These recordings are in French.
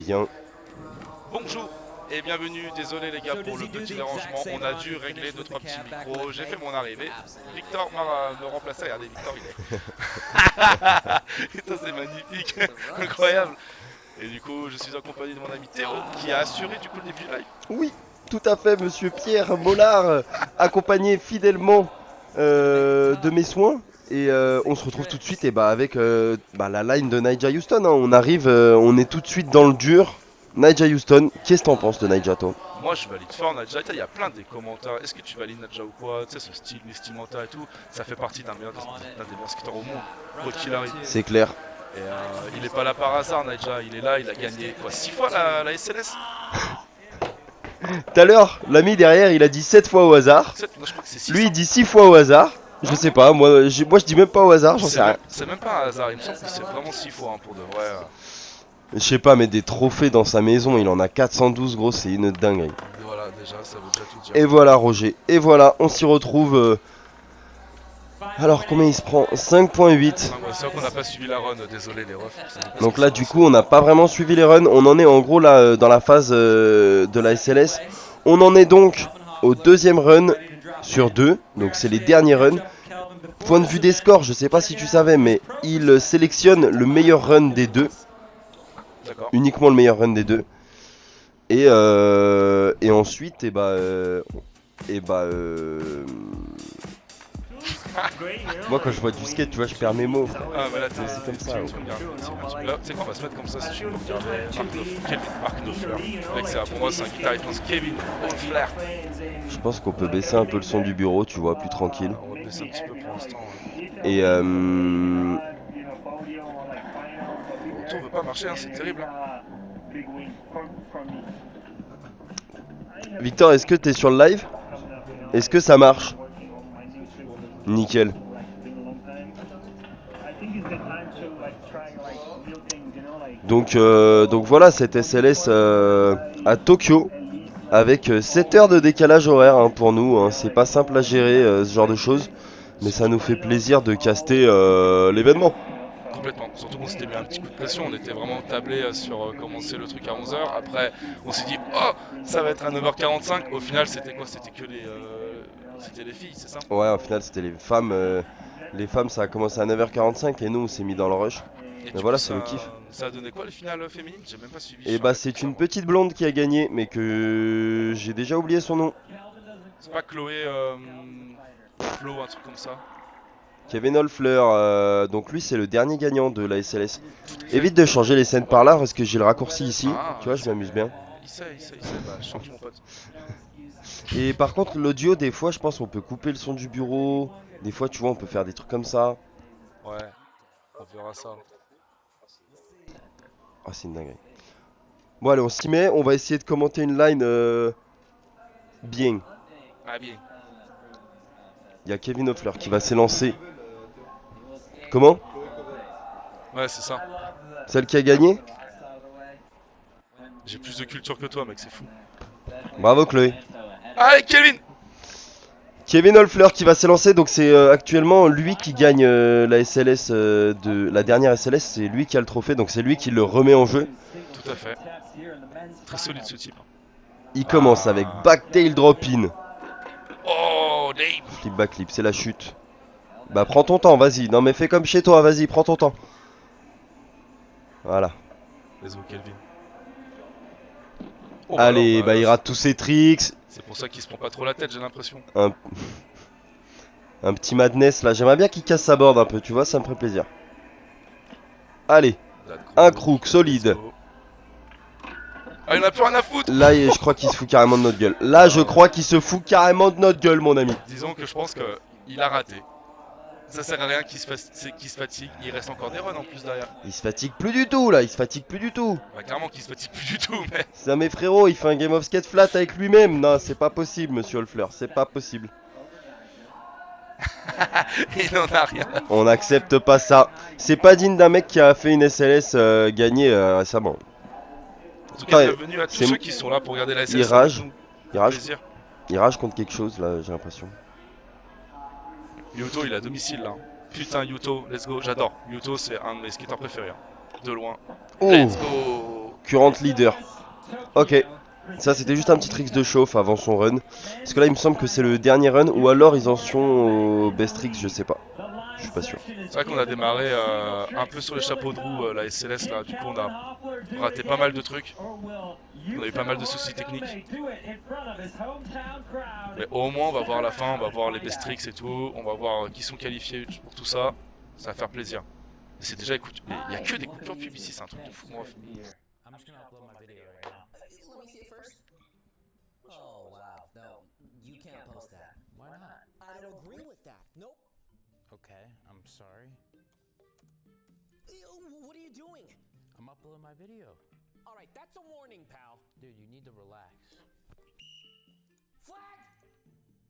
Bien. Bonjour et bienvenue, désolé les gars pour le petit dérangement, on a dû régler 2-3 petits micros, j'ai fait mon arrivée, Victor m'a me remplacé, regardez Victor il est... Ça c'est magnifique, incroyable. Et du coup je suis accompagné de mon ami Théo qui a assuré du coup le début du live. Oui, tout à fait, monsieur Pierre Mollard, accompagné fidèlement de mes soins. Et on se retrouve tout de suite et avec la line de Nyjah Houston. Hein. On arrive, on est tout de suite dans le dur. Nyjah Houston, qu'est-ce que t'en penses de Nyjah, toi? Moi je valide fort Nadja, il y a plein des commentaires, est-ce que tu valides Nadja ou quoi, tu sais ce style vestimenta et tout, ça fait partie d'un des meilleurs skateurs au monde, quoi qu'il arrive. C'est clair. Et il est pas là par hasard Nadja, il est là, il a gagné quoi 6 fois la SLS. Tout à l'heure, l'ami derrière, il a dit 7 fois au hasard. 7, non, je crois que c'est 6. Lui, il dit 6 fois au hasard. Je sais pas, moi je dis même pas au hasard, j'en sais rien. C'est même pas un hasard, il me semble que c'est vraiment 6 fois hein, pour de vrai. Je sais pas, mais des trophées dans sa maison, il en a 412 gros, c'est une dinguerie. Et voilà, déjà, ça veut déjà tout dire. Et voilà Roger, et voilà, on s'y retrouve. Alors combien il se prend? 5.8. C'est vrai qu'on n'a pas suivi la run, désolé les refs. Donc là du coup on n'a pas vraiment suivi les runs, on en est en gros là dans la phase de la SLS. On en est donc au deuxième run sur deux, donc c'est les derniers runs. Point de vue des scores, je sais pas si tu savais, mais il sélectionne le meilleur run des deux. Uniquement le meilleur run des deux. Et ensuite, moi quand je vois du skate, tu vois, je perds mes mots. Ah mais là c'est comme ça. Là, tu sais quoi, on va se mettre comme ça si tu veux regarder Kevin Mark Knopfler. Mec, pour moi c'est un guitariste, je pense Kevin Knopfler. Je pense qu'on peut baisser un peu le son du bureau, tu vois, plus tranquille. On va baisser un petit peu pour l'instant. Et Le tour veut pas marcher, hein, c'est terrible. Hein. Victor, est-ce que t'es sur le live? Est-ce que ça marche? Nickel. Donc voilà cette SLS à Tokyo avec 7 heures de décalage horaire hein, pour nous. Hein. C'est pas simple à gérer ce genre de choses, mais ça nous fait plaisir de caster l'événement. Complètement, surtout qu'on s'était mis un petit coup de pression, on était vraiment tablé sur commencer le truc à 11h. Après, on s'est dit, oh, ça va être à 9h45. Au final, c'était quoi? C'était que c'était les filles, c'est ça? Ouais, au final, c'était les femmes. Les femmes, ça a commencé à 9h45 et nous, on s'est mis dans le rush. Et mais voilà, coup, c'est le kiff. Ça a donné quoi les finales féminines? J'ai même pas suivi. Et c'est une petite blonde qui a gagné, mais que j'ai déjà oublié son nom. C'est pas Chloé Flo, un truc comme ça? Kevin Holfler, donc lui c'est le dernier gagnant de la SLS. Évite de changer les scènes par là parce que j'ai le raccourci ici, tu vois je m'amuse bien. Il sait, bah change mon pote. Et par contre l'audio des fois je pense on peut couper le son du bureau, des fois tu vois on peut faire des trucs comme ça. Ouais, on verra ça. Ah c'est une dinguerie. Bon allez on s'y met, on va essayer de commenter une line bien. Ah bien. Il y a Kevin Holfler qui va s'élancer. Comment? Ouais c'est ça. Celle qui a gagné? J'ai plus de culture que toi mec, c'est fou. Bravo Chloé. Allez Kevin! Kevin Holfler qui va s'élancer, donc c'est actuellement lui qui gagne la SLS de la dernière SLS, c'est lui qui a le trophée, donc c'est lui qui le remet en jeu. Tout à fait. Très solide ce type. Il commence avec backtail drop-in. Oh Dave! Flip backflip, c'est la chute. Bah prends ton temps, vas-y. Non mais fais comme chez toi, vas-y, prends ton temps. Voilà. Désolé Kelvin. Oh, allez, bah il rate tous ses tricks. C'est pour ça qu'il se prend pas trop la tête, j'ai l'impression. Un petit madness là, j'aimerais bien qu'il casse sa board un peu, tu vois, ça me ferait plaisir. Allez, un crook solide. Ah, il en a plus rien à foutre. Là, je crois qu'il se fout carrément de notre gueule. Là, je crois qu'il se fout carrément de notre gueule, mon ami. Disons que je pense qu'il a raté. Ça sert à rien qu'il se fatigue, il reste encore des runs en plus derrière. Il se fatigue plus du tout là, il se fatigue plus du tout. Bah clairement qu'il se fatigue plus du tout mais... Ça mes frérots, il fait un game of skate flat avec lui-même. Non, c'est pas possible monsieur Holfler, c'est pas possible. Il n'en a rien. On n'accepte pas ça. C'est pas digne d'un mec qui a fait une SLS gagnée récemment. En tout cas, bienvenue à tous ceux qui sont là pour regarder la SLS. Il rage contre quelque chose là, j'ai l'impression. Yuto il est à domicile là. Putain Yuto, let's go, j'adore. Yuto c'est un de mes skateurs préférés. De loin. Oh. Let's go. Current leader. Ok. Ça c'était juste un petit tricks de chauffe avant son run. Parce que là il me semble que c'est le dernier run. Ou alors ils en sont au best tricks, je sais pas. Je suis pas sûr. C'est vrai qu'on a démarré un peu sur les chapeaux de roue, la SLS là, du coup on a raté pas mal de trucs. On a eu pas mal de soucis techniques. Mais au moins on va voir la fin, on va voir les best tricks et tout, on va voir qui sont qualifiés pour tout ça. Ça va faire plaisir. Et c'est déjà écoute, il y a que des coupures pub ici, c'est un truc de fou moi. I'm just gonna upload my video right now. Let me see it first. Oh, wow. No, you can't post that. Why not? I don't agree with that. Nope. Okay, I'm sorry. What are you doing? I'm uploading my video. All right, that's a warning, pal. Dude, you need to relax. Flag!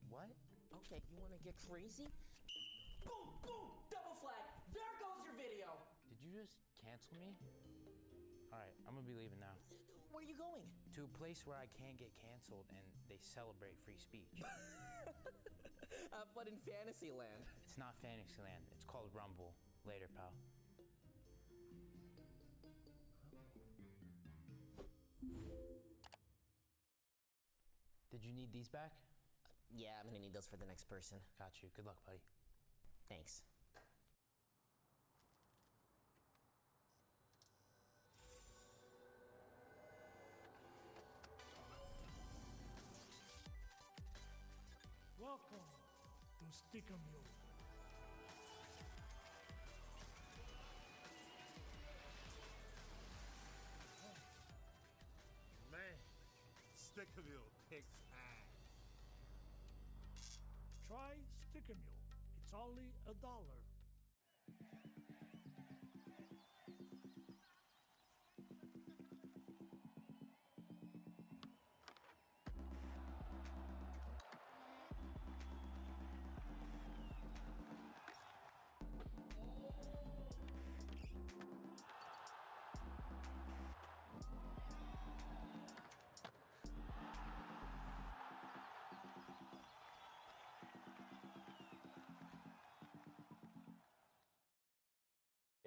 What? Okay, you wanna get crazy? Boom, boom, double flag. There goes your video. Did you just cancel me? Alright, I'm gonna be leaving now. Where are you going? To a place where I can't get canceled and they celebrate free speech. Have fun in Fantasyland. It's not Fantasyland, it's called Rumble. Later, pal. Did you need these back? Yeah, I'm gonna need those for the next person. Got you. Good luck, buddy. Thanks. Welcome to Stickamule. Man, Stickerville kicks ass. Try Stickamule. It's only $1.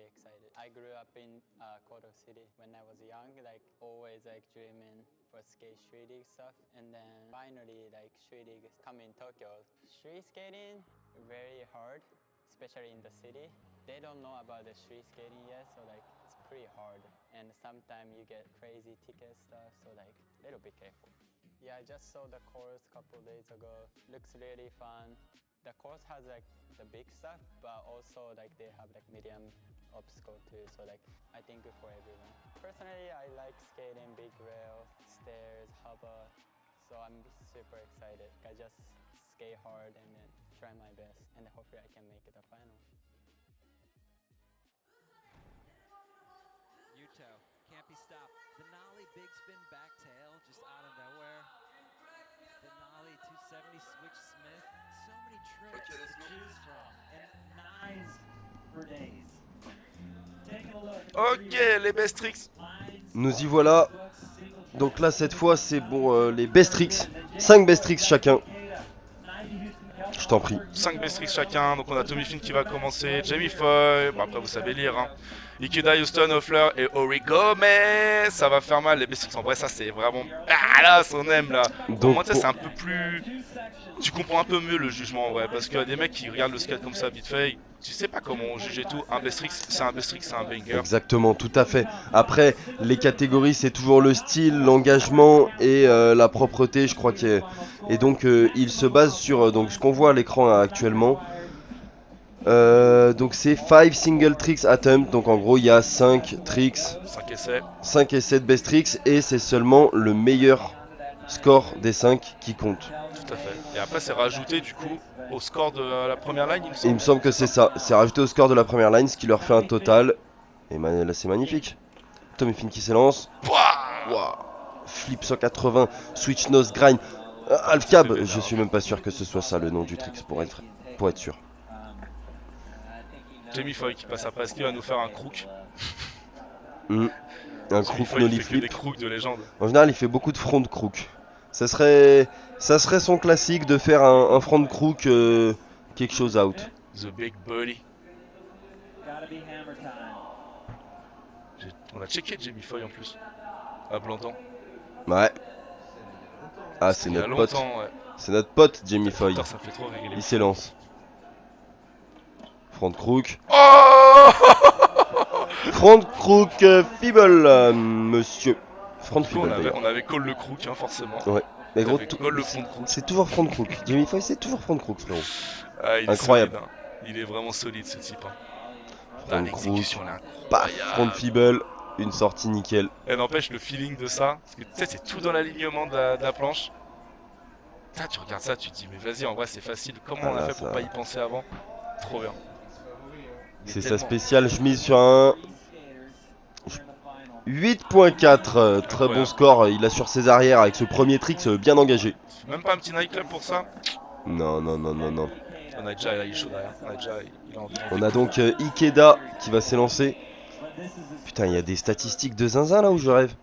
Excited. I grew up in Koto City when I was young, like always like dreaming for skate street league stuff, and then finally like street league come in Tokyo. Street skating very hard, especially in the city. They don't know about the street skating yet, so like it's pretty hard, and sometimes you get crazy ticket stuff, so like a little bit careful. Yeah, I just saw the course a couple days ago. Looks really fun. The course has like the big stuff, but also like they have like medium obstacle too, so like I think good for everyone. Personally, I like skating big rail, stairs, hover, so I'm super excited. I just skate hard and then try my best, and hopefully I can make it a final. Yuto can't be stopped. The nollie big spin back tail just out of nowhere. The nollie 270 switch Smith. So many tricks to choose from. And nines for days. Taking a look. Ok, les best tricks. Nous y voilà. Donc là cette fois c'est pour les best tricks. 5 best tricks chacun. Je t'en prie. 5 best tricks chacun, donc on a Tommy Finn qui va commencer, Jamie Foy, bon après vous savez lire, hein. Ikeda, Houston, Hoffler et Origome, ça va faire mal les best tricks, en vrai ça c'est vraiment badass, on aime là. Donc, Pour moi c'est un peu plus... Tu comprends un peu mieux le jugement en vrai, parce qu'il y a des mecs qui regardent le skate comme ça vite fait, tu sais pas comment on juge et tout, un best tricks c'est un best tricks, c'est un banger. Exactement, tout à fait. Après, les catégories, c'est toujours le style, l'engagement et la propreté, je crois qu'il y a... Et donc, il se base sur donc, ce qu'on voit à l'écran actuellement. Donc, c'est 5 single tricks attempt. Donc, en gros, il y a 5 tricks, 5 essais. 5 essais de best tricks. Et c'est seulement le meilleur score des 5 qui compte. Tout à fait. Et après c'est rajouté du coup au score de la première line, il me Et il semble. me semble que c'est ça. C'est rajouté au score de la première line, ce qui leur fait un total. Et là, c'est magnifique. Tommy Finn qui s'élance. Wow. Flip 180, switch nose grind, half cab. Je suis même pas sûr que ce soit ça le nom du trick pour être sûr. Jamie Foy qui passe après, est-ce qu'il va nous faire un crook? Un Jamie crook Foy, nollie il fait que des flip. crooks de légende. En général, il fait beaucoup de front crook. Ça serait son classique de faire un front crook quelque chose out. The Big Buddy. Gotta be hammer time. On a checké Jamie Foy en plus. À Blandan. Ouais. Ah, c'est Il y a notre pote. longtemps, ouais. C'est notre pote, Jamie Foy. Putain, ça me fait trop rire. Il s'élance. Front crook. Oh Front crook feeble, monsieur. Front Du coup, feeble d'ailleurs. on avait call le crook, hein, forcément. Ouais. Mais On gros, avait call le front crook. c'est toujours front crook. Jamie Foy, c'est toujours front crook, frérot. Ah, il Incroyable. Est solide, hein. Il est vraiment solide, ce type. Hein. Front L'exécution, crook. elle est Paf, incroyable. front feeble. Une sortie nickel. Et n'empêche le feeling de ça, parce que tu sais, c'est tout dans l'alignement de la planche. Putain, tu regardes ça, tu te dis, mais vas-y, en vrai, c'est facile. Comment Ah on a là, fait pour ça- pas y penser avant? Trop bien. C'est sa tellement- spéciale, je mise sur un 8.4, très bon score, il a sur ses arrières avec ce premier trick bien engagé. Même pas un petit nightclub pour ça? Non, non, non, non, non. On a déjà, il est chaud derrière. On a déjà, il a envie. On a donc Ikeda qui va s'élancer. Putain, il y a des statistiques de zinzin là où je rêve.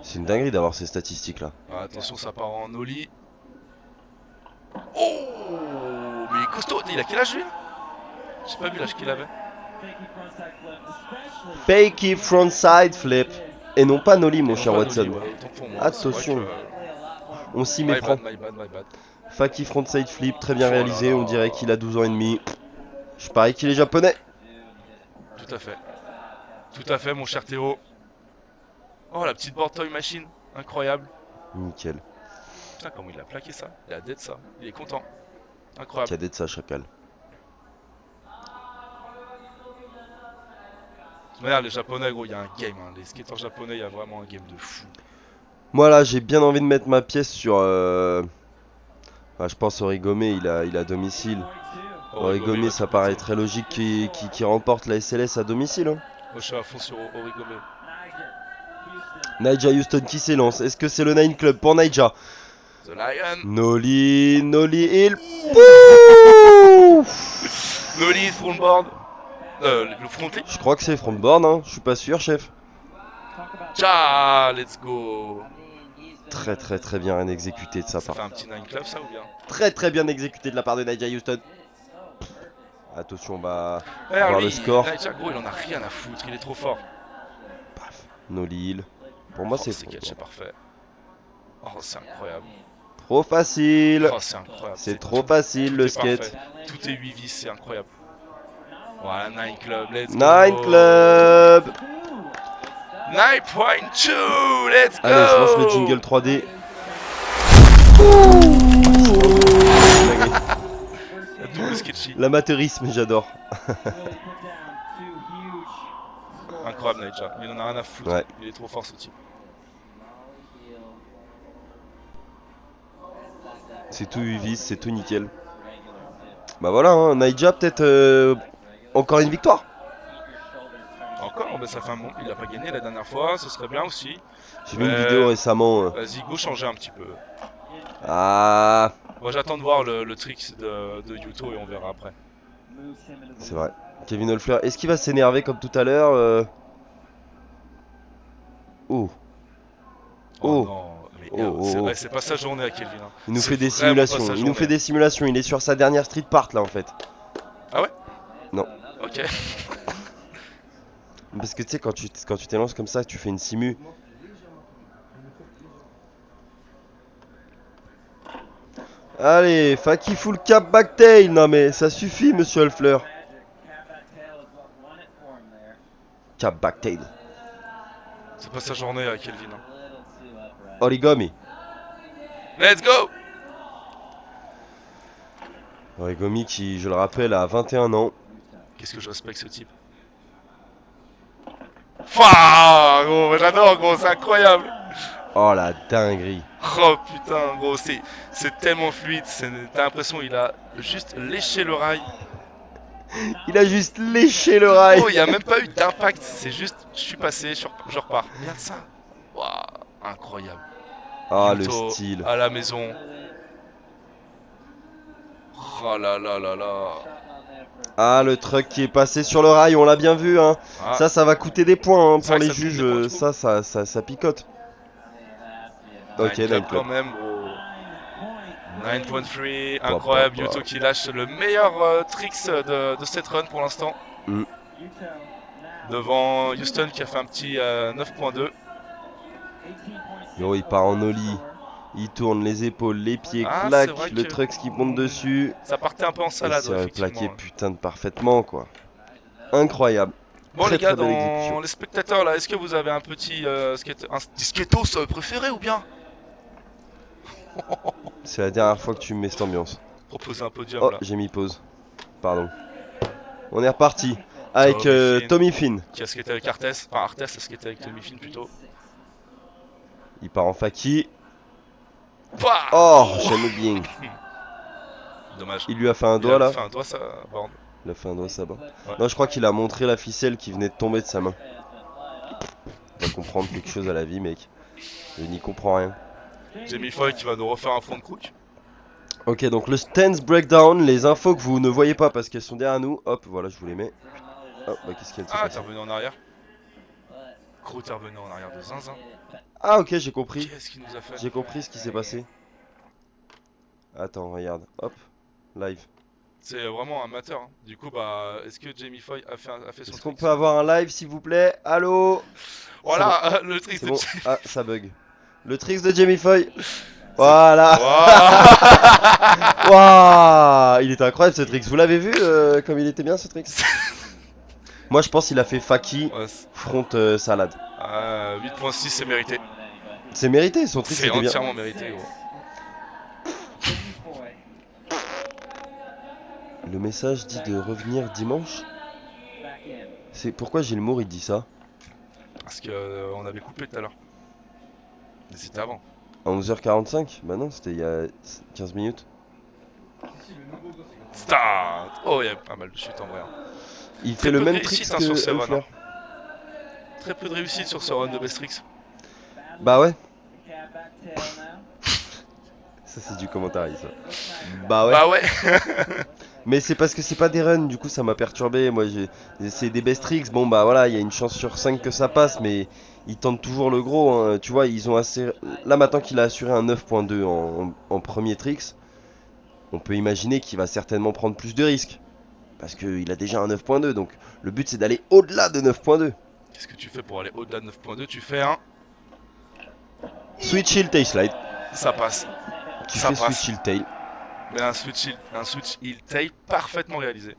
C'est une dinguerie d'avoir ces statistiques là. Ah, attention, ça part en ollie. Oh, mais il est costaud. Il a quel âge lui là? J'ai pas vu l'âge qu'il avait. Fakey frontside flip. Et non pas Nolly, mon cher Non, pas Watson. Nolly, ouais, autant pour moi. Attention. C'est vrai On s'y que- My méprend. bad, my bad, my bad. Fakey frontside flip, très bien Oh là réalisé. là. On dirait qu'il a 12 ans et demi. Je parie qu'il est japonais. Tout à fait. Tout à fait, mon cher Théo. Oh, la petite board toy machine. Incroyable. Nickel. Putain, comment il a plaqué ça. Il a dead ça. Il est content. Incroyable. Cadet de sa chacal. Regarde, les japonais, gros, il y a un game. Hein. Les skateurs japonais, il y a vraiment un game de fou. Moi là, j'ai bien envie de mettre ma pièce sur. Bah, je pense Origome, il a domicile. Origome, ça paraît très logique qu'il remporte la SLS à domicile. Hein. Moi, je suis à fond sur Origome. Naija Houston qui s'élance. Est-ce que c'est le Nine Club pour Naija? The Lion. Nolly, Nolly Hill. Nolly, frontboard. Le frontly. Je crois que c'est frontboard, hein. Je suis pas sûr, chef. Ciao, let's go. Très très très bien exécuté de sa Ça part. fait un petit 9 club, ça ou bien? Très très bien exécuté de la part de Naija Houston. Attention, on va Regarde, voir lui, le score. Naija, gros, il en a rien à foutre. Il est trop fort. Paf. Nolly Hill. Pour moi, Oh, c'est c'est catché frontboard. parfait. Oh, c'est incroyable. Trop facile. Oh, c'est incroyable. C'est trop facile le Tout est skate. parfait. Tout est 8 vis, c'est incroyable. Voilà, 9 club, let's go. Nine Club. 9.2, let's go. Allez, je lance le jingle 3D. Double sketchy. L'amateurisme, j'adore. Incroyable, Naija. Il en a rien à foutre. Ouais. Il est trop fort, ce type. C'est tout UV, c'est tout nickel. Bah voilà, hein, Naija peut-être encore une victoire. Encore, mais ça fait un moment. Il a pas gagné la dernière fois, ce serait bien aussi. J'ai vu une vidéo récemment. Vas-y, go changer un petit peu. Ah, Moi j'attends de voir le trick de Yuto et on verra après. c'est vrai. Kevin Holfler, est-ce qu'il va s'énerver comme tout à l'heure Oh, Oh. non, mais Oh, c'est oh, vrai, oh. c'est pas sa journée à Kelvin. Hein. il nous C'est fait des vraiment pas sa simulations. Il nous journée. fait des simulations. Il est sur sa dernière street part là en fait. Ah ouais? Non. Ok. Parce que tu sais, quand tu t'élances comme ça, tu fais une simu. Allez, Faki full cap backtail. Non mais ça suffit, monsieur Holfler. Cap backtail. C'est pas sa journée à Kelvin. Hein. Origami. Let's go! Origami qui, je le rappelle, a 21 ans. Qu'est-ce que je respecte ce type? Fouah, gros, j'adore, gros, c'est incroyable! Oh la dinguerie. Oh putain, gros, c'est tellement fluide, t'as l'impression qu'il a juste léché le rail. Il a juste léché le rail. Oh, il n'y a même pas eu d'impact, c'est juste, je suis passé, je repars. Regarde ça. Waouh, incroyable. Ah le Yuto style. à la maison. Oh là là là là. Ah le truck qui est passé sur le rail, on l'a bien vu hein. Ah, Ça va coûter des points hein, C'est vrai pour que les ça coûte juges, des points, du ça picote. Ok, Nine Nine Club Club. quand même, gros. 9.3, incroyable. Yuto qui lâche le meilleur tricks de cette run pour l'instant. Devant Houston qui a fait un petit 9.2. Yo, il part en ollie. Il tourne les épaules, les pieds, Ah, claque, c'est vrai le que- truck qui monte dessus. Ça partait un peu en Et salade, c'est plaqué effectivement. putain de parfaitement quoi. Incroyable. Bon Très, les gars, très belle dans exécution. les spectateurs là, est-ce que vous avez un petit skatos préféré ou bien C'est la dernière fois que tu me mets cette ambiance. proposer un podium Oh, là? j'ai mis pause. Pardon. On est reparti avec Tommy Finn. Tommy Finn. Qui a skaté avec Artes, enfin Artes a skaté avec Tommy Finn plutôt. Il part en faki. Pouah Oh, jamais bien. Dommage. Il lui a fait un Il doigt a là. fait un doigt ça borne. Il a fait un doigt ça bas. Ouais. Non, je crois qu'il a montré la ficelle qui venait de tomber de sa main. Il va comprendre quelque chose à la vie, mec. Il n'y comprend rien. Jamie Foy qui va nous refaire un front de crook. Ok, donc le stance breakdown, les infos que vous ne voyez pas parce qu'elles sont derrière nous. Hop, voilà, je vous les mets. Hop, bah qu'est-ce qu'il y a de se Ah, passer? t'es revenu en arrière. Crook t'es revenu en arrière de zinzin. Ah, ok, j'ai compris. Qu'est-ce qu'il nous a fait? J'ai compris ce qui s'est passé. Attends, regarde. Hop, live. C'est vraiment amateur. Hein. Du coup, bah, est-ce que Jamie Foy a fait son Est-ce qu'on trick? peut avoir un live s'il vous plaît? Allô? Voilà, le trick C'est de bon. Jamie. Ah, ça bug. Le trick de Jamie Foy. Voilà. Waouh. Waouh, il était incroyable ce trick. Vous l'avez vu comme il était bien ce trick? Moi je pense qu'il a fait faki Ouais, front salade. 8.6 c'est mérité. C'est mérité, son trick C'est c'était bien. entièrement mérité gros. Le message dit de revenir dimanche. C'est pourquoi Gilmour il dit ça? Parce que on avait coupé tout à l'heure. Mais c'était avant. À 11h45? Bah non, c'était il y a 15 minutes. Start. Oh, il y a pas mal de chutes en vrai. Hein. Il Très fait le peu même de trick réussite, hein, que sur ces runs, Elfler. hein. Très peu de réussite sur ce run de Bestrix. Bah ouais. Ça c'est du commentaire ça. Bah ouais. Bah ouais. Mais c'est parce que c'est pas des runs, du coup ça m'a perturbé. Moi c'est des best tricks. Bon bah voilà, il y a une chance sur 5 que ça passe, mais ils tentent toujours le gros. Hein. Tu vois, ils ont assez. Là maintenant qu'il a assuré un 9.2 en premier tricks, on peut imaginer qu'il va certainement prendre plus de risques. Parce qu'il a déjà un 9.2, donc le but c'est d'aller au-delà de 9.2. Qu'est-ce que tu fais pour aller au-delà de 9.2? Tu fais un. Switch heel tail slide. Ça passe. Tu Ça fais passe. switch heel tail. Mais un switch heel tail parfaitement réalisé.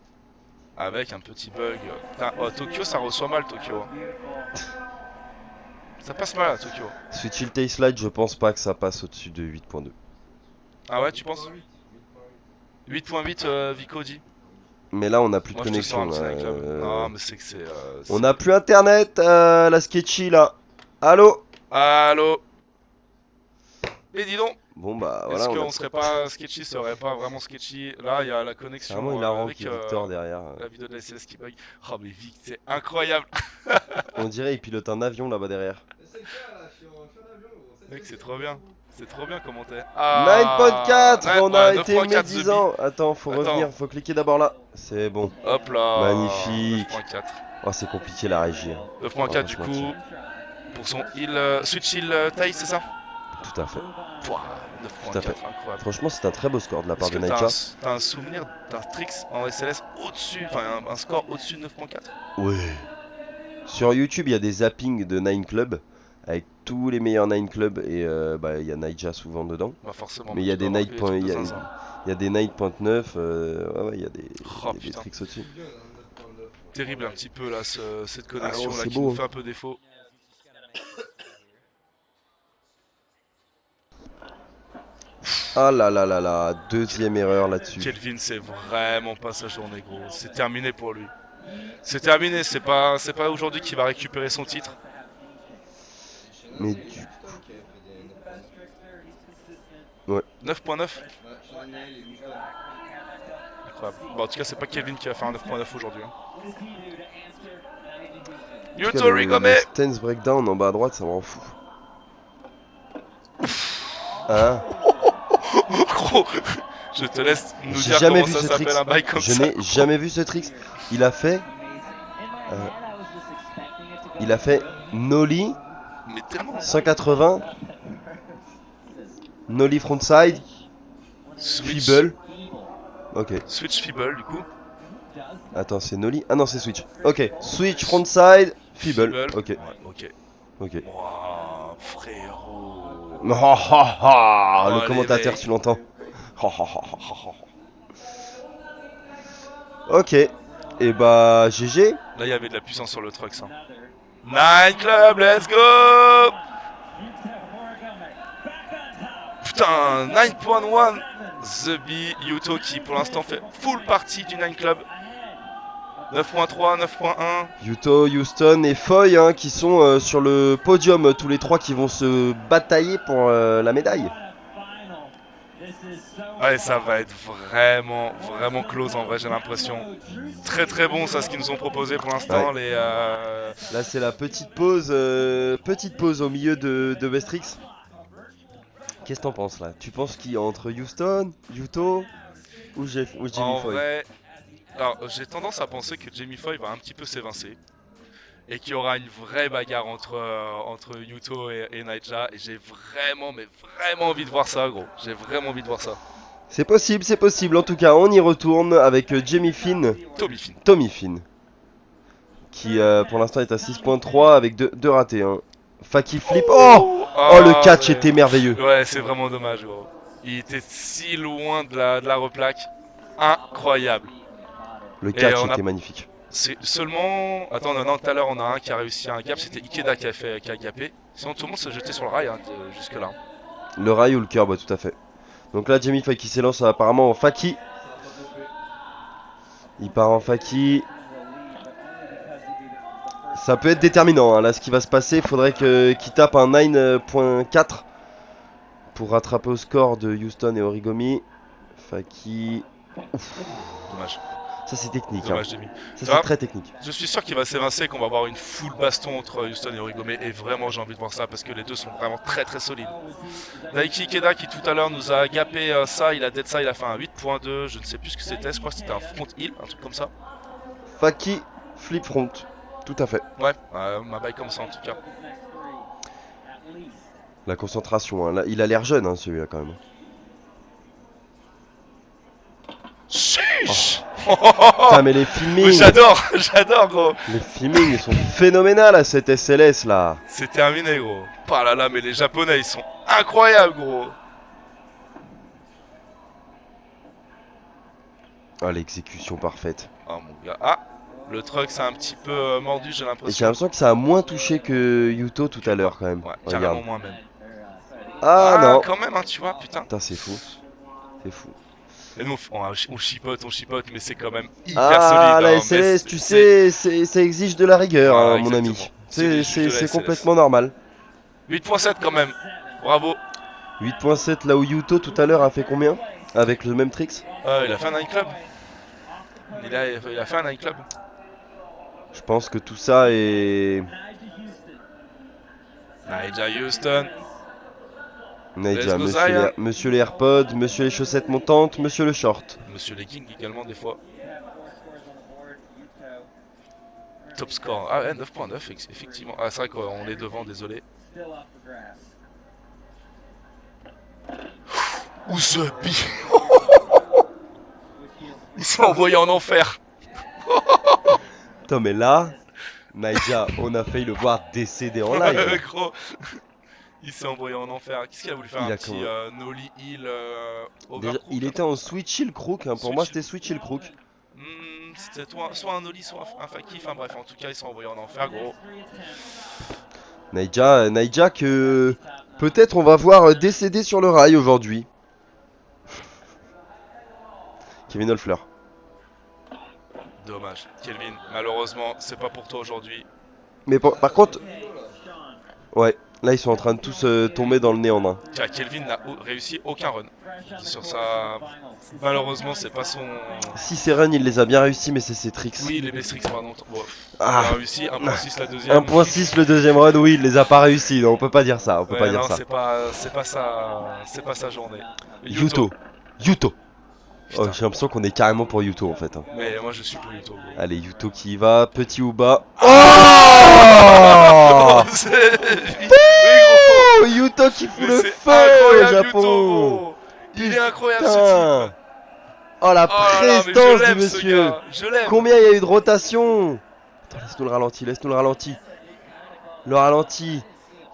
Avec un petit bug. Putain, oh, Tokyo ça reçoit mal Tokyo. Ça passe mal à Tokyo. Switch heel tail slide, je pense pas que ça passe au-dessus de 8.2. Ah ouais, tu penses? 8.8 Vico dit. Mais là on a plus de Moi je te sens connexion. un là, petit club. Non mais c'est que c'est... On a plus internet, la sketchy là. Allô? Allô? Et dis donc, Bon bah voilà. est-ce on a- qu'on serait pas sketchy, serait pas vraiment sketchy? Là il y a la connexion Carrément il a avec qui Victor derrière. la vidéo de la SLS qui bug. Oh mais Vic, c'est incroyable. On dirait il pilote un avion là-bas derrière. Mec c'est trop bien. C'est trop bien comment t'es. 9.4, on a été 9.4 médisant. Attends, faut Attends. revenir, faut cliquer d'abord là. C'est bon. Hop là. Magnifique. 9.4. Oh c'est compliqué la régie. hein. 9.4 du On va se coup. mentir. Pour son heal, switch heal taille, c'est ça? Tout à fait. Pouah, Tout à 9.4, fait. incroyable. Franchement c'est un très beau score de la part Est-ce de que Naija. t'as un souvenir d'un tricks en SLS au-dessus, enfin un score au-dessus de 9.4? Ouais. Sur YouTube il y a des zappings de Nine Club. Avec tous les meilleurs Nine Club et bah il y a Naija souvent dedans. Bah forcément. Mais il y a tu des dois Night avoir vu point- des il y a- trucs de zinzin. Il y a des 9.9, ouais, il y a des, Oh, il y a des putain. tricks au-dessus. Terrible un petit peu là, cette connexion Ah, là c'est qui beau, nous hein. fait un peu défaut. Ah là là là là, deuxième erreur là-dessus. Kelvin, c'est vraiment pas sa journée gros. C'est terminé pour lui. C'est terminé, c'est pas aujourd'hui qu'il va récupérer son titre. Mais du 9.9. Incroyable. Bon, en tout cas, c'est pas Kelvin qui va faire un 9.9 aujourd'hui. Hein. En tout cas, Yuto Rigome. le stance breakdown en bas à droite, ça m'en fout. Hein? Gros, je te laisse nous J'ai dire jamais comment vu ça ce s'appelle tricks. un bail comme Je ça. n'ai jamais vu ce trick. Il a fait Nollie Mais tellement. 180, Nollie frontside, Switch, Feeble. Ok. Switch Feeble du coup. Attends, c'est Nolly. Ah non, c'est Switch. Ok, Switch frontside, Feeble. Ok, Ouais, ok. ok. Waouh, frérot. Le les commentateur, mecs. tu l'entends. Ok, et bah GG. Là, il y avait de la puissance sur le truck, ça. Nine Club, let's go! Putain, 9.1 The Bee, Yuto qui pour l'instant fait full partie du Nine Club. 9.3, 9.1. Yuto, Houston et Foy hein, qui sont sur le podium, tous les trois qui vont se batailler pour la médaille. Ouais, ça va être vraiment, vraiment close en vrai, j'ai l'impression. Très très bon, ça, ce qu'ils nous ont proposé pour l'instant. Ouais. Les, Là c'est la petite pause au milieu de Westrix. Qu'est-ce que t'en penses là? Tu penses qu'il y a entre Houston, Yuto ou Jamie en Foy? vrai, alors j'ai tendance à penser que Jamie Foy va un petit peu s'évincer. Et qu'il y aura une vraie bagarre entre Yuto et Naija. Et j'ai vraiment, mais vraiment envie de voir ça, gros. J'ai vraiment envie de voir ça. C'est possible. En tout cas, on y retourne avec Jamie Finn, Tommy Finn, qui pour l'instant est à 6.3 avec deux ratés. Hein. Faki flip. Oh, le catch était merveilleux. Ouais, c'est vraiment dommage, gros. Il était si loin de la replaque. Incroyable. Le catch était magnifique. C'est seulement. Attends, non, tout à l'heure on a un qui a réussi un gap, c'était Ikeda qui a gapé. Sinon tout le monde s'est jeté sur le rail hein, jusque là. Le rail ou le curb, tout à fait. Donc là, Jamie Foy qui s'élance apparemment en Faki. Il part en Faki. Ça peut être déterminant. Hein. Là, ce qui va se passer, il faudrait qu'il tape un 9.4 pour rattraper au score de Houston et Origomi. Faki. Ouf. Dommage. Ça c'est technique. Dommage, hein. Ça c'est très technique. Je suis sûr qu'il va s'évincer, qu'on va avoir une full baston entre Houston et Origome. Et vraiment j'ai envie de voir ça parce que les deux sont vraiment très très solides. Daiki Ikeda qui tout à l'heure nous a gapé ça, il a dead ça, il a fait un 8.2, je ne sais plus ce que c'était, je crois que c'était un front heel, un truc comme ça. Faki flip front, tout à fait. Ouais, ma baille comme ça en tout cas. La concentration, hein. Là, il a l'air jeune hein, celui-là quand même. Chiche. Putain mais les filmings. J'adore gros. Les filmings sont phénoménales à cette SLS là. C'est terminé gros. Pas là mais les japonais ils sont incroyables gros. Ah l'exécution parfaite. Oh mon gars. Ah, le truck c'est un petit peu mordu j'ai Et j'ai l'impression. l'impression que ça a moins touché que Yuto tout à l'heure quand même. Ouais, Regarde. carrément moins même. Ah non. Quand même hein, tu vois putain. Putain c'est fou. C'est fou. Et nous on chipote mais c'est quand même hyper solide. Ah la hein, SLS tu sais ça exige de la rigueur hein, mon ami. C'est C'est complètement normal. 8.7 quand même. Bravo. 8.7 là où Yuto tout à l'heure a fait combien? Avec le même tricks? Il a fait un 9 club. Il a fait un 9 club. Je pense que tout ça est... Naija Houston. Naija, Let's go, Zion. monsieur les AirPods, monsieur les chaussettes montantes, monsieur le short. Monsieur Legging également des fois. Top score. Ah ouais, 9.9 effectivement. Ah c'est vrai qu'on est devant, désolé. Usobi. Il s'est envoyé en enfer. Putain mais là, Naija, on a failli le voir décéder en live. Gros. Il s'est envoyé en enfer. Qu'est-ce qu'il a voulu faire? Un petit Nolly Hill Déjà, il était en Switch Hill Crook, hein. Pour moi c'était Switch Hill Crook. C'était soit un Nolly, soit un Faki. Enfin bref, en tout cas, il s'est envoyé en enfer, gros. Naija que peut-être on va voir décéder sur le rail aujourd'hui. Kevin Holfler. Dommage. Kelvin, malheureusement, c'est pas pour toi aujourd'hui. Mais par contre... Ouais, là ils sont en train de tous tomber dans le néant. Hein. Tiens, Kelvin n'a réussi aucun run. Sur sa... Malheureusement, c'est pas son... Si ses runs, il les a bien réussi, mais c'est ses tricks. Oui, les tricks, pardon. Bon, Ah. il a réussi 1.6 la deuxième. 1.6 le deuxième run, oui, il les a pas réussi. Non, on peut pas dire ça, on peut pas dire non, ça. C'est pas sa journée. Yuto. Oh, j'ai l'impression qu'on est carrément pour Yuto en fait. Hein. Mais moi je suis pour Yuto. Allez, Yuto qui y va, petit ou bas. Oh, oui, Yuto qui fout le feu incroyable, au Japon. Yuto, il est incroyable ce type. Oh la Oh là là, mais je prestance du l'aime, ce monsieur. gars. Je l'aime. Combien il y a eu de rotation? Attends, laisse-nous le ralenti, laisse-nous le ralenti. Le ralenti.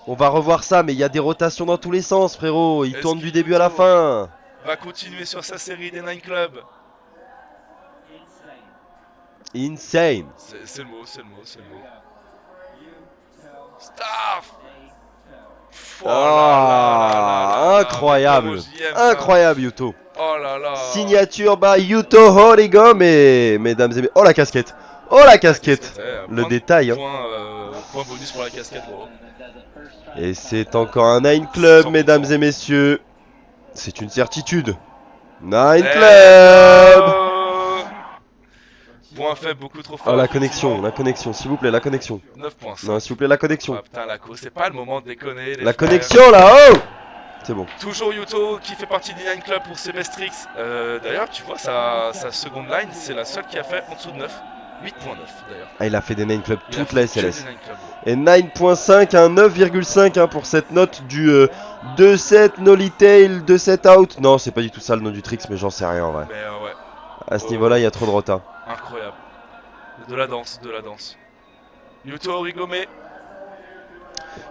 On va revoir ça, mais il y a des rotations dans tous les sens, frérot. Il Est-ce tourne que du début à la fin. Va continuer sur sa série des 9 clubs. Insane. C'est le mot, c'est le mot, c'est le mot. Staff. Oh là là là là là. Incroyable. Comment j'y aime ça. Incroyable, Yuto. Oh là là. Signature by Yuto Horigome, mesdames et messieurs. Oh la casquette. Oh la casquette. Le détail. Hein. Point bonus pour la casquette, gros. Et c'est encore un 9 Club, mesdames et messieurs. C'est une certitude. 9 Club. Point faible, beaucoup trop fort. Oh la connexion, s'il vous plaît, la connexion. 9.5. Non, s'il vous plaît, la connexion. Ah, putain, c'est pas le moment de déconner. Les La frères. connexion là, oh. C'est bon. Toujours Yuto qui fait partie du 9 Club pour ses Mestrix. D'ailleurs, tu vois, sa seconde line, c'est la seule qui a fait en dessous de 9. 8.9 d'ailleurs. Ah, il a fait des 9 Club Il a toute la fait que SLS. des 9 Club, gros. Et 9.5, un 9,5 hein, pour cette note du 2-7 Nolly Tail, 2-7 out. Non, c'est pas du tout ça le nom du tricks, mais j'en sais rien en vrai. Mais ouais, À ce niveau-là, il y a trop de rota. incroyable. De la danse, de la danse. Yuto Horigome.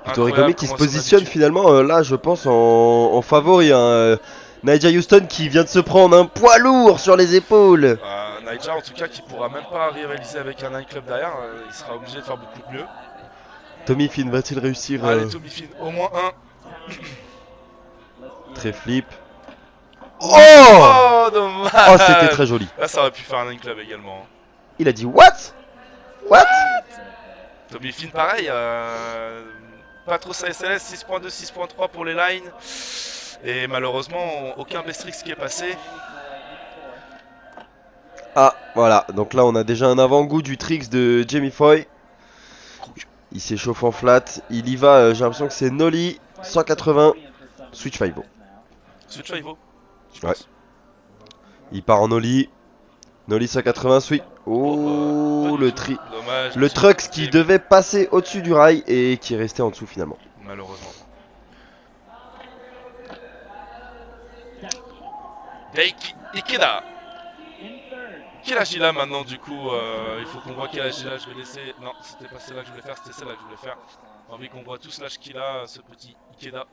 Yuto Horigome qui se positionne finalement là, je pense, en favori. Hein. Nyjah Huston qui vient de se prendre un poids lourd sur les épaules. Nyjah en tout cas qui pourra même pas rivaliser avec un 9 Club derrière, il sera obligé de faire beaucoup mieux. Tommy Finn va-t-il réussir Allez, Tommy Finn, au moins un. Très flip. Oh, Oh, dommage. Oh, c'était très joli. Là, ça aurait pu faire un 9 Club également. Il a dit what? What? Tommy Finn, pareil. Pas trop sa SLS, 6.2, 6.3 pour les lines. Et malheureusement, aucun Bestrix qui est passé. Ah, voilà. Donc là, on a déjà un avant-goût du tricks de Jamie Foy. Il s'échauffe en flat. Il y va, j'ai l'impression que c'est Nolly. 180. Switch 5-0. Switch 5-0. Ouais. Il part en Nolly. Nolly 180, switch. Oh, le tri. Dommage. Le Trucks qui devait passer au-dessus du rail et qui est resté en dessous finalement. Malheureusement. Daiki Ikeda. Quel âge il a maintenant du coup il faut qu'on voit quel âge il a. Je vais laisser. Non, c'était pas celle-là que je voulais faire, c'était celle-là que je voulais faire. J'ai envie qu'on voit tous l'âge qu'il a, ce petit Ikeda.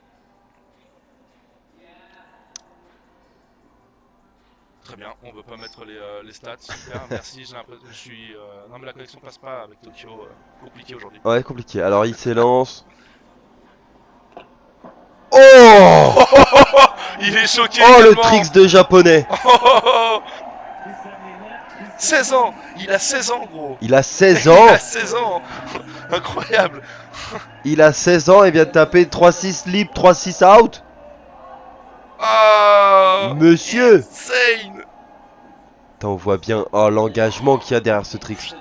Très bien, on veut pas mettre les stats, super, merci, j'ai l'impression que je suis... Non mais la connexion passe pas avec Tokyo, compliqué aujourd'hui. Ouais, compliqué. Alors il s'élance. Oh, Il est choqué oh le également. tricks de japonais. 16 ans. Il a 16 ans gros. Il a 16 Il ans. a 16 ans. Incroyable. Il a 16 ans et vient de taper 3-6 lip, 3-6 out. Oh, Monsieur. insane. Putain, on voit bien l'engagement qu'il y a derrière ce trick.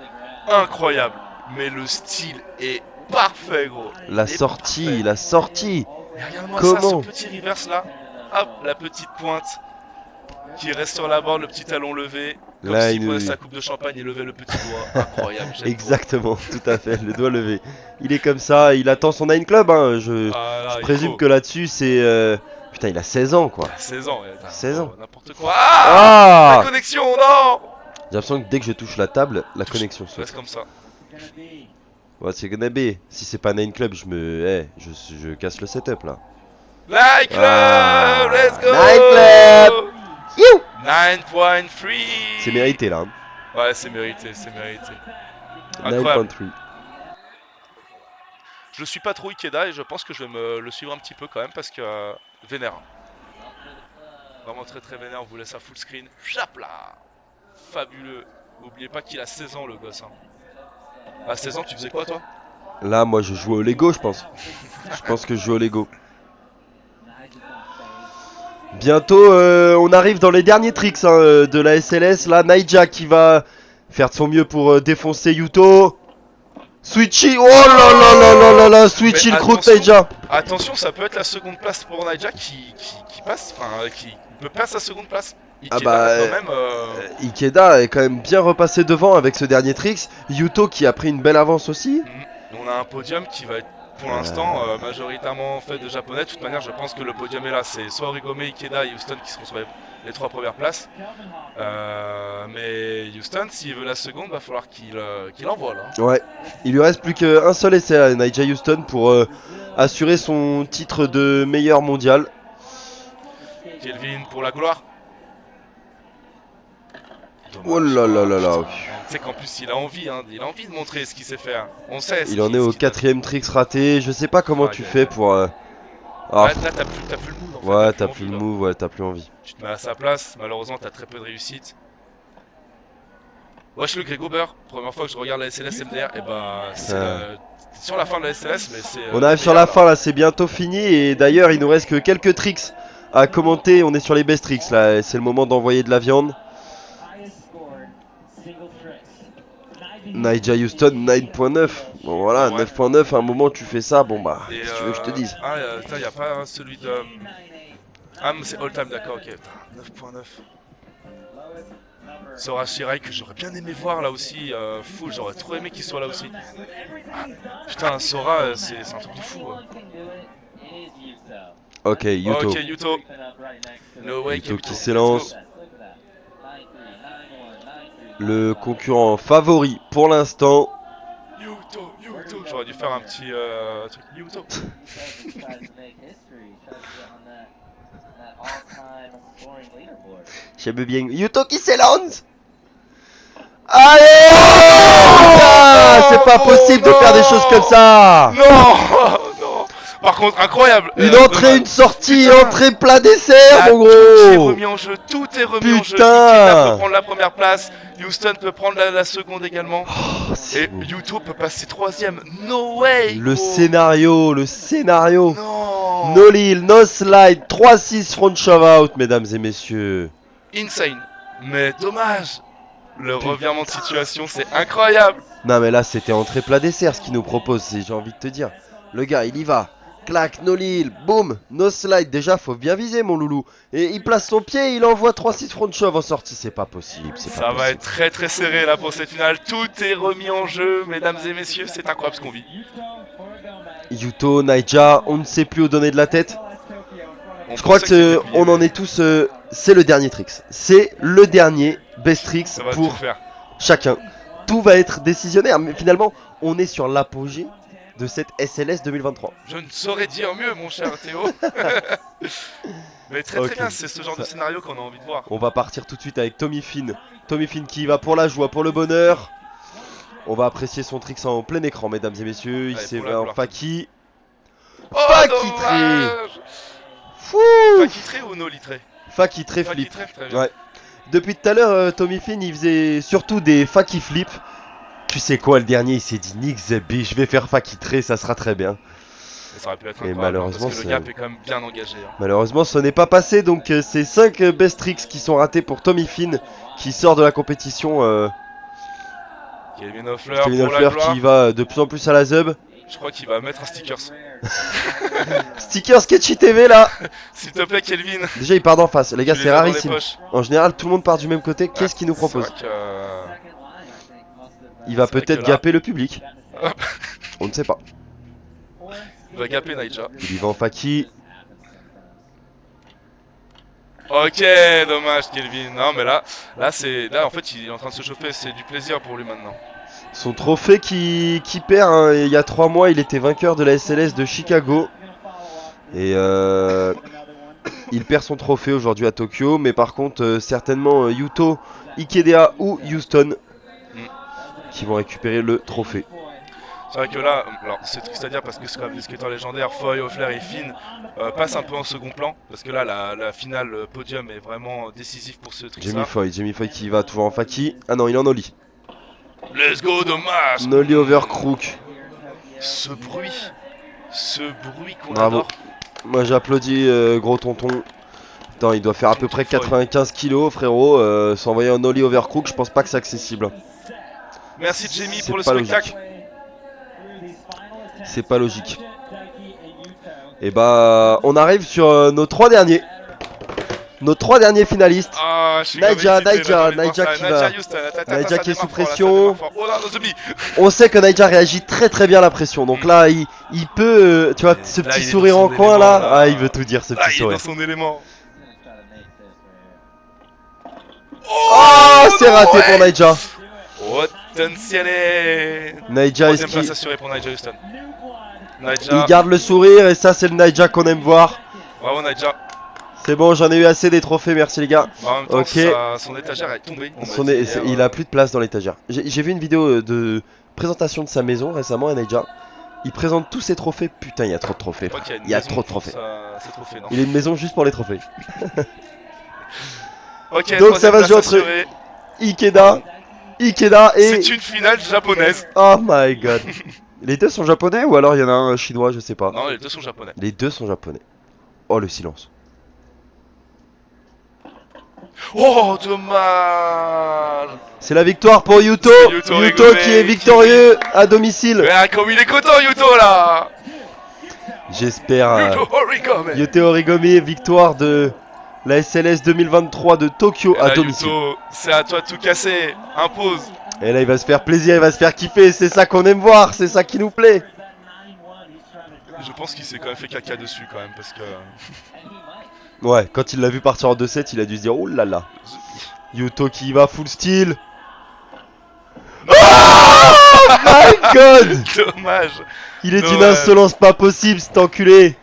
Incroyable. Mais le style est parfait gros. La Il est sortie, parfait. la sortie. Et regarde-moi Comment? ça, ce petit reverse là. Hop, la petite pointe qui reste sur la borne, le petit talon levé. Comme Là, s'il il prenait nous- sa coupe de champagne et levait le petit doigt. Incroyable. j'aime Exactement, tout à fait, le doigt levé. Il est comme ça, il attend son 9 club. Hein. Je trop. Ah, là, il présume faut. que là-dessus, c'est. Putain, il a 16 ans quoi. 16 ans, ouais, t'as 16 ans. n'importe quoi. Ah, Ah! la connexion, non. J'ai l'impression que dès que je touche la table, la connexion saute. Reste comme ça. Ouais, c'est gonna be. Si c'est pas 9 club, je casse le setup là. Nine Club, Ah, let's go. 9 Club. You. 9.3. C'est mérité là. Hein. Ouais, c'est mérité, c'est mérité. Incroyable. 9.3. Je suis pas trop Ikeda et je pense que je vais me le suivre un petit peu quand même parce que vénère. Vraiment très très vénère, on vous laisse à full screen. Chap là. Fabuleux. N'oubliez pas qu'il a 16 ans le gosse. Hein. À 16 ans, tu faisais quoi toi? Là, moi je joue au Lego, je pense. Je pense que je joue au Lego. Bientôt, on arrive dans les derniers tricks hein, de la SLS. Là, Nyjah qui va faire de son mieux pour défoncer Yuto. Switchy, oh là là là là là là, Switchy le croûte attention. Nyjah. Attention, ça peut être la seconde place pour Nyjah qui passe, enfin qui peut perdre sa seconde place. Ah Ikeda, bah, quand même. Ikeda est quand même bien repassé devant avec ce dernier tricks. Yuto qui a pris une belle avance aussi. On a un podium qui va être pour l'instant, majoritairement fait de japonais. De toute manière, je pense que le podium est là. C'est soit Origome, Ikeda et Houston qui seront sur les 3 premières places. Mais Houston, s'il veut la seconde, va falloir qu'il envoie là. Ouais, il lui reste plus qu'un seul essai à Nyjah Houston pour assurer son titre de meilleur mondial. Kelvin pour la gloire. Dommage. Oh là là là là. Tu sais qu'en plus il a envie de montrer ce qu'il sait faire. On sait. Il en est au 4ème tricks raté. Je sais pas comment tu fais pour. Là t'as plus le move. En fait, ouais, t'as plus le move, ouais, t'as plus envie. Tu te mets à sa place. Malheureusement, t'as très peu de réussite. Wesh le Grégo Beurre, première fois que je regarde la SLS MDR, et bah c'est sur la fin de la SLS, mais c'est. On arrive sur la fin là, c'est bientôt fini et d'ailleurs il nous reste que quelques tricks à commenter. On est sur les best tricks là, c'est le moment d'envoyer de la viande. Nyjah Houston 9.9. Bon voilà, Ouais. 9.9, à un moment tu fais ça, bon bah, Et, si tu veux que je te dise. Ah, putain, y a pas celui de. Ah, mais c'est all time, d'accord, ok. 9.9. Sora Shirai que j'aurais bien aimé voir là aussi, full, j'aurais trop aimé qu'il soit là aussi. Ah, putain, Sora, c'est un truc de fou. Ok, Yuto. Ok, Yuto. No way, Yuto qui Let's s'élance. go. Le concurrent favori pour l'instant. Yuto. J'aurais dû faire un petit truc Yuto. J'aime bien Yuto qui s'élance. Allez c'est pas possible de faire des choses comme ça. Non. Par contre, incroyable. Une entrée, une sortie, Putain. entrée plat dessert, mon Tout est gros. remis en jeu, tout est remis en jeu. Putain. Ikeda peut prendre la première place, Houston peut prendre la seconde également. C'est Et beau. Yuto peut passer 3ème. No way. Le gros. scénario. Non. No Lil, no slide, 3-6 front shove out, mesdames et messieurs. Insane. Mais dommage. Le revirement de situation, c'est incroyable. Non mais là c'était entrée plat dessert ce qu'il nous propose, j'ai envie de te dire. Le gars il y va. Clac, no Lil, boum, no slide. Déjà faut bien viser mon loulou. Et il place son pied, il envoie 3-6 front shove en sortie. C'est pas possible, c'est pas Ça va possible. être très très serré là pour cette finale. Tout est remis en jeu, mesdames et messieurs. C'est incroyable ce qu'on vit. Yuto, Nyjah, on ne sait plus où donner de la tête. On Je crois pensait que que c'était plié, on en mais est tous. C'est le dernier tricks. C'est le dernier best tricks ça va tout pour faire. chacun. Tout va être décisionnaire, mais finalement, on est sur l'apogée de cette SLS 2023. Je ne saurais dire mieux, mon cher Théo. Mais très Ok. bien, c'est ce genre de scénario qu'on a envie de voir. On va partir tout de suite avec Tommy Finn. Tommy Finn qui y va pour la joie, pour le bonheur. On va apprécier son tricks en plein écran, mesdames et messieurs. Il Allez, s'est pour la va en gloire. faki. Oh, Fakitré. dommage. Fou. Fakitré ou no litré? Fakitré flip. Fakitré, très bien. Ouais. Depuis tout à l'heure, Tommy Finn il faisait surtout des faki flip. Tu sais quoi, le dernier il s'est dit Nick Zebby, je vais faire fakitré, ça sera très bien. Ça aurait pu être Et incroyable, malheureusement, parce que le c'est- gap est quand même bien engagé. Hein. Malheureusement, ce n'est pas passé, donc c'est 5 best tricks qui sont ratés pour Tommy Finn qui sort de la compétition. Kevin Hoffler Kevin pour la Hoffler gloire. qui va de plus en plus à la zub. Je crois qu'il va mettre un stickers. Sticker Sketchy TV là. S'il te plaît, Kelvin. Déjà il part d'en face, les gars Tu c'est les as dans les rarissime. poches. En général tout le monde part du même côté, qu'est-ce qu'il nous propose? C'est vrai que, Il va c'est vrai peut-être que là- gaper le public. Hop. On ne sait pas. il va gaper Nyjah. Il y va en faki. Ok, dommage Kelvin. Non mais là c'est en fait il est en train de se chauffer, c'est du plaisir pour lui maintenant. Son trophée qui perd, hein. Il y a 3 mois il était vainqueur de la SLS de Chicago. Et il perd son trophée aujourd'hui à Tokyo. Mais par contre certainement Yuto, Ikeda ou Houston qui vont récupérer le trophée. C'est vrai que là, alors c'est triste à dire parce que c'est quand même des skateurs légendaires, Foy, Hoffler et Finn passent un peu en second plan. Parce que là la finale podium est vraiment décisif pour ce truc là. Jamie Foy qui va toujours en faki. Ah non il est en Oli. Let's go, dommage. Nolly over crook. Ce bruit qu'on Bravo. adore. Moi j'applaudis gros tonton. Attends, il doit faire à peu près Foy. 95 kilos frérot. S'envoyer en Nolly over crook, je pense pas que c'est accessible. Merci Jamie C'est pour le pas spectacle. logique. C'est pas logique. Et bah on arrive sur nos 3 derniers. Nos 3 derniers finalistes. Ah, je suis Naija, grave excité, Naija, là, dans les Naija pensées. qui Naija va- Houston, attends, Naija ça qui est démarre sous fort, là, ça pression. démarre fort. Oh là, nos amis. On sait que Naija réagit très très bien à la pression. Donc là, il peut, tu vois, ce Là, petit il est sourire dans en son coin élément, là. là. Ah, il veut tout dire, ce Là, petit il est sourire. dans son élément. Oh, c'est raté pour Naija. Potentiel. Naija, Troisième place assurée pour Naija Houston. il Naija, garde le sourire et ça, c'est le Naija qu'on aime voir. bravo Naija. C'est bon, j'en ai eu assez des trophées, merci les gars. En même temps, Ok. son étagère est tombée. on m'a Son dit é- hier, il a plus de place dans l'étagère. J'ai vu une vidéo de présentation de sa maison récemment à Naija. Il présente tous ses trophées. Putain, il y a trop de trophées. je crois qu'il Il y a une trop de maison pour trophées. ses trophées, non. Il a une maison juste pour les trophées. Ok, Donc ça va se jouer troisième entre place Ikeda et... C'est une finale japonaise. Oh my god. Les deux sont japonais ou alors il y en a un chinois, je sais pas. Non, les deux sont japonais. Les deux sont japonais. Oh le silence. Oh, dommage. C'est la victoire pour Yuto. C'est Yuto Yuto Rigomé qui est victorieux à domicile. Regarde comme il est content, Yuto là. J'espère... Yuto Origome. Yuto Origome, victoire de la SLS 2023 de Tokyo Et à là, domicile. Yuto, c'est à toi de tout casser. Impose. Et là il va se faire plaisir, il va se faire kiffer, c'est ça qu'on aime voir, c'est ça qui nous plaît. Je pense qu'il s'est quand même fait caca dessus quand même parce que... Ouais, quand il l'a vu partir en 2-7, il a dû se dire oh là là. Yuto qui y va full style. Oh my god. Dommage. Il est d'une Dommage. insolence pas possible cet enculé.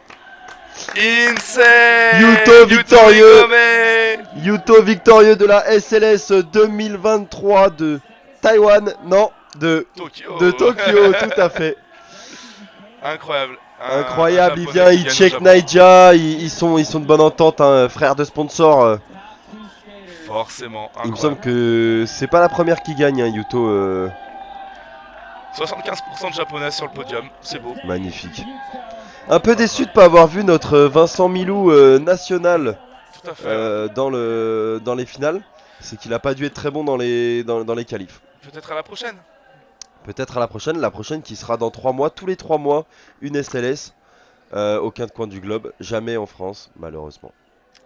Insane. Yuto victorieux. Rigomé. Yuto victorieux de la SLS 2023 de Taïwan, non, de Tokyo. Tokyo, tout à fait. Incroyable. Incroyable, il Un vient, Japonais il qui gagne check au Japon. Naija, ils sont de bonne entente, hein, frère de sponsor. Forcément, Il me incroyable. semble que c'est pas la première qui gagne, hein, Yuto. 75% de japonais sur le podium, c'est beau. Magnifique. Un peu déçu de pas avoir vu notre Vincent Milou national Tout à fait. dans les finales. C'est qu'il a pas dû être très bon dans les qualifs. Peut-être à la prochaine. Peut-être à la prochaine qui sera dans 3 mois, tous les 3 mois, une SLS. Aucun coin du globe, jamais en France, malheureusement.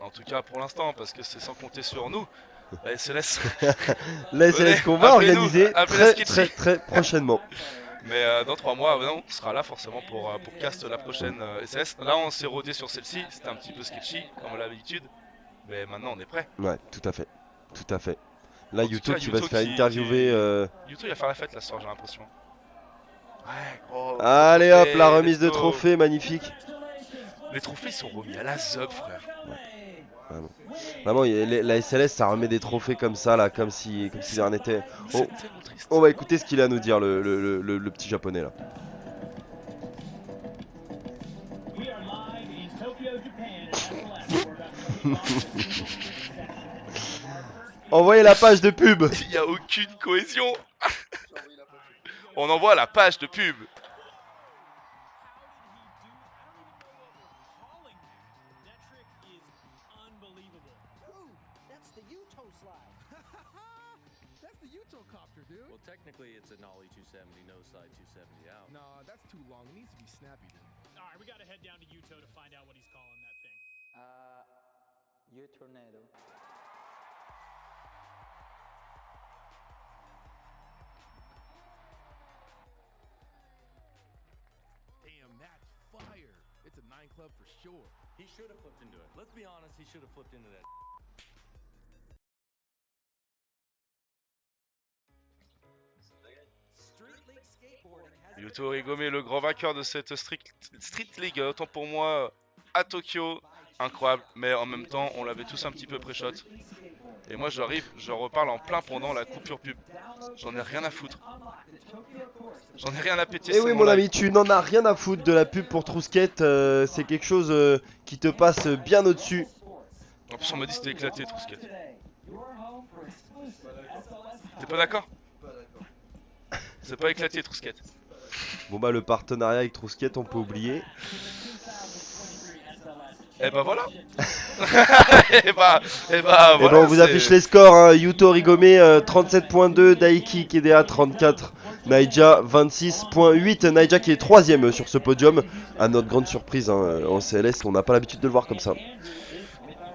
En tout cas pour l'instant, parce que c'est sans compter sur nous. La SLS. La SLS Venez, qu'on va appelez-nous, organiser appelez la très Sketchy. très très prochainement. Mais dans 3 mois, non, on sera là forcément pour cast la prochaine SLS. Là on s'est rodé sur celle-ci, c'était un petit peu sketchy, comme l'habitude. Mais maintenant on est prêt. Ouais, tout à fait. Tout à fait. Là, En tout Yuto cas, qui va se Yuto faire qui- interviewer. Yuto il va faire la fête la soir, j'ai l'impression. Ouais, gros. Allez hop, la trophée, remise de let's go. trophée, magnifique. Les trophées ils sont remis à la ZUB, frère. Vraiment, la SLS, ça remet des trophées comme ça, là, comme si de rien n'était. C'est Oh, tellement triste. on va écouter ce qu'il a à nous dire, le petit japonais là. We are live in Tokyo, Japan. Envoyez la page de pub. Il n'y a aucune cohésion. On envoie la page de pub. That trick is unbelievable. That's the Yuto slide. That's the Utocopter, dude. Well, technically, it's a Nolly 270, nose side 270 out. Nah, that's too long. It needs to be snappy, dude. All right, we got to head down to Yuto to find out what he's calling that thing. U-tornado. Damn, that's fire. It's a 9 club for sure. He should have flipped into it. Let's be honest, he should have flipped into that. Street League skateboarding has Yuto Rigomé, le grand vainqueur de cette Street League, autant pour moi, à Tokyo. Incroyable, mais en même temps, on l'avait tous un petit peu pré-shot. Et moi, j'arrive, je reparle en plein pendant la coupure pub. J'en ai rien à foutre. J'en ai rien à péter. Et c'est oui, mon mon live. ami, tu n'en as rien à foutre de la pub pour Trousquette. C'est quelque chose qui te passe bien au-dessus. En plus, on m'a dit que c'était éclaté, Trousquet. T'es pas d'accord? C'est pas éclaté, Trousquet. Bon, bah, le partenariat avec Trousquette, on peut oublier. Et bah voilà. et bah Et voilà. ben on vous affiche les scores, hein. Yuto Rigomé 37.2, Daiki Kedea 34, Naija 26.8, Naija qui est 3ème sur ce podium, à notre grande surprise, hein. En CLS on n'a pas l'habitude de le voir comme ça.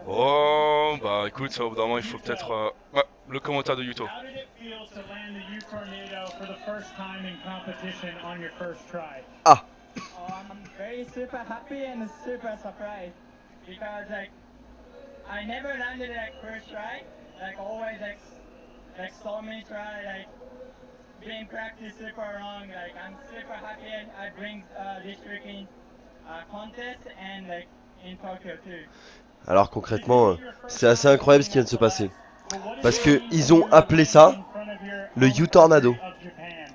Oh, bah écoute, au bout d'un moment, il faut peut-être. Ouais, le commentaire de Yuto. How did it feel to land the U-Tornado for the first time in competition on your first try? Ah, I'm very super happy and super surprised because like I never landed like first try, like always like so many try, like being practiced super wrong. Like I'm super happy and I bring this freaking contest and like in Tokyo too. alors concrètement, c'est assez incroyable ce qui vient de se passer. Parce que ils ont appelé ça le U-Tornado.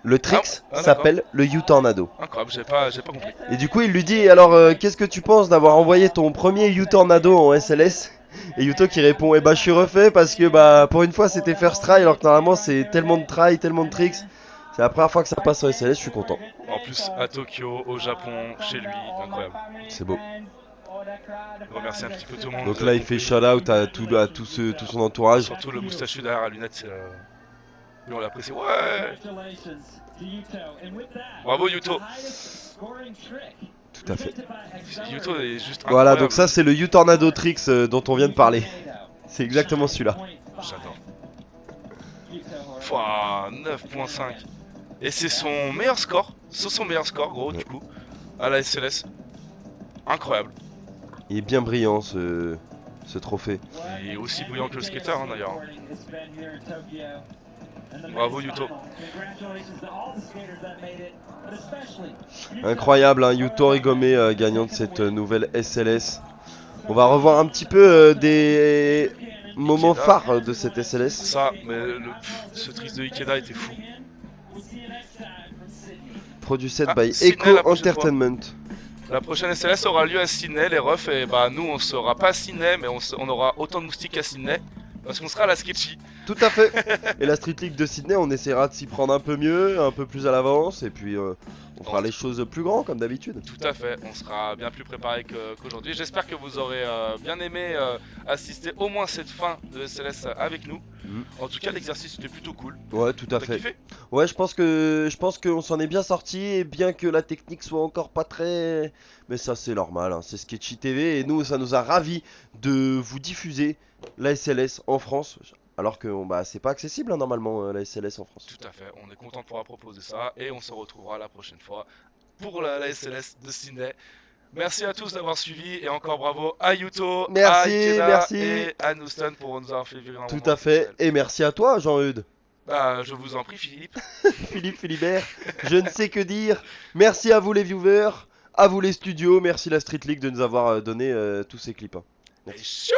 Le tricks Ah, s'appelle le U-Tornado. Incroyable, j'ai pas compris. Et du coup, il lui dit alors qu'est-ce que tu penses d'avoir envoyé ton premier U-Tornado en SLS? Et Yuto qui répond eh bah je suis refait parce que bah pour une fois c'était first try alors que normalement c'est tellement de try, tellement de tricks. C'est la première fois que ça passe en SLS, je suis content. En plus, à Tokyo, au Japon, chez lui, incroyable. C'est beau. Je remercie un petit peu tout le monde. Donc là il fait shout out à tout son entourage. Surtout le moustachu derrière la lunette, lui on l'apprécie. Ouais! Congratulations to Yuto. And with that, Bravo Yuto! the highest scoring trick Tout à fait. presented by Exotic Yuto est juste incroyable. Voilà, donc ça c'est le U-Tornado Tricks dont on vient de parler. C'est exactement celui-là. J'adore. Pouah, 9.5. Et c'est son meilleur score. C'est son meilleur score, gros, du coup, à la SLS. Incroyable. Il est bien brillant ce trophée. Il est aussi brillant que le skater, hein, d'ailleurs. Bravo Yuto. Incroyable, hein, Yuto Rigome gagnant de cette nouvelle SLS. On va revoir un petit peu des moments Ikeda. phares de cette SLS. Ça, mais ce tricks de Ikeda était fou. Produced Ah, by Sydney, Echo la prochaine Entertainment. La prochaine SLS aura lieu à Sydney, les refs, et bah nous on sera pas à Sydney, mais on aura autant de moustiques à Sydney, parce qu'on sera à la Sketchy. Tout à fait. Et la Street League de Sydney, on essaiera de s'y prendre un peu mieux, un peu plus à l'avance, et puis on fera les choses plus grand comme d'habitude. Tout à fait, on sera bien plus préparé qu'aujourd'hui. J'espère que vous aurez bien aimé assister au moins cette fin de SLS avec nous. En tout cas, l'exercice était plutôt cool. Ouais, tout à T'as fait. kiffé? Ouais, je pense qu'on s'en est bien sorti, et bien que la technique soit encore pas très, mais ça c'est normal, hein. C'est Sketchy TV et nous ça nous a ravis de vous diffuser la SLS en France, alors que bah c'est pas accessible hein, normalement la SLS en France. Tout à fait, on est content de pouvoir proposer ça et on se retrouvera la prochaine fois pour la SLS de Sydney. Merci à tous d'avoir suivi et encore bravo à Yuto, Merci, à Ikeda merci. et à Nouston pour nous avoir fait vivre un Tout moment à fait, exceptionnel. et merci à toi Jean-Eudes. Bah, je vous en prie Philippe. Philippe Philibert, je ne sais que dire. Merci à vous les viewers, à vous les studios, merci la Street League de nous avoir donné tous ces clips, hein. Et chou